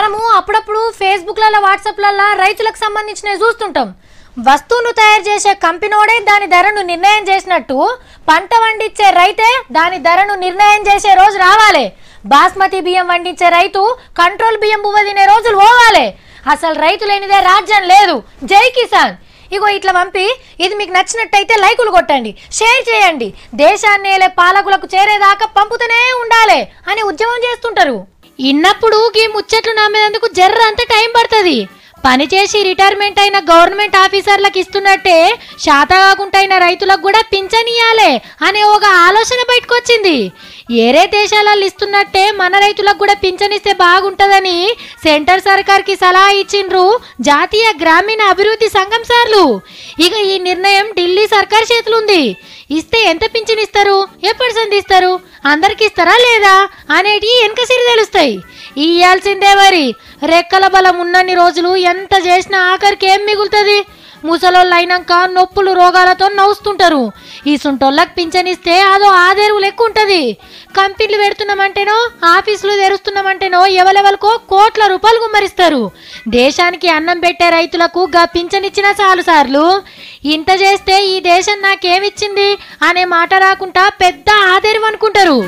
మనము అప్పుడప్పుడు ఫేస్బుక్లలో వాట్సాప్లలో రైతులకు సంబంధించినవి చూస్తుంటాం. వస్తువును తయారు చేసే కంపెనీడే దాని ధరను నిర్ణయం చేసినట్టు పంట వండించే రైతే దాని ధరను నిర్ణయం చేసే రోజు రావాలి. బాస్మతి బియ్యం వండించే రైతు కంట్రోల్ బియ్యం బువ్వ తినే రోజులు పోవాలి. అసలు రైతు లేనిదే రాజ్యం లేదు. జై కిసాన్. ఇగో ఇట్లా పంపి ఇది మీకు నచ్చినట్టయితే లైకులు కొట్టండి, షేర్ చేయండి. దేశాన్ని ఏలే పాలకులకు చేరేదాకా పంపుతూనే ఉండాలి అని ఉద్యమం చేస్తుంటారు. ఇన్నప్పుడు ఈ ముచ్చట్లు నమ్మేందుకు జర్ర అంత టైం పడుతుంది. పనిచేసి రిటైర్మెంట్ అయిన గవర్నమెంట్ ఆఫీసర్లకు ఇస్తున్నట్టే శాత కాకుంటైన రైతులకు కూడా పింఛన్ ఇయ్యాలి అనే ఒక ఆలోచన బయటకు వచ్చింది. ఏరే దేశాలలో ఇస్తున్నట్టే మన రైతులకు కూడా పింఛన్ ఇస్తే బాగుంటుందని సెంటర్ సర్కార్కి సలహా ఇచ్చిండ్రు జాతీయ గ్రామీణ అభివృద్ధి సంఘం సార్లు. ఇక ఈ నిర్ణయం ఢిల్లీ సర్కార్ చేతులుంది. ఇస్తే ఎంత పింఛన్ ఇస్తారు, ఎప్పటి సంధిస్తారు, అందరికి ఇస్తారా లేదా అనేటి వెనక సిరి తెలుస్తాయి. ఇయ్యాల్సిందే మరి. రెక్కల బలం ఉన్నన్ని రోజులు ఎంత చేసినా ఆఖరికి ఏం మిగులుతుంది? ముసలోళ్ళు అయినాక నొప్పులు రోగాలతో నవ్వుతుంటారు. ఈ సుంటోళ్ళకి పింఛనిస్తే అదో ఆదేరువు లెక్క ఉంటుంది. కంపెనీలు పెడుతున్నామంటేనో ఆఫీసులు తెరుస్తున్నామంటేనో ఎవలెవలకో కోట్ల రూపాయలు గుమ్మరిస్తారు. దేశానికి అన్నం పెట్టే రైతులకు గా పింఛనిచ్చినా చాలు సార్లు. ఇంత చేస్తే ఈ దేశం నాకేమిచ్చింది అనే మాట రాకుండా పెద్ద ఆదేరు అనుకుంటారు.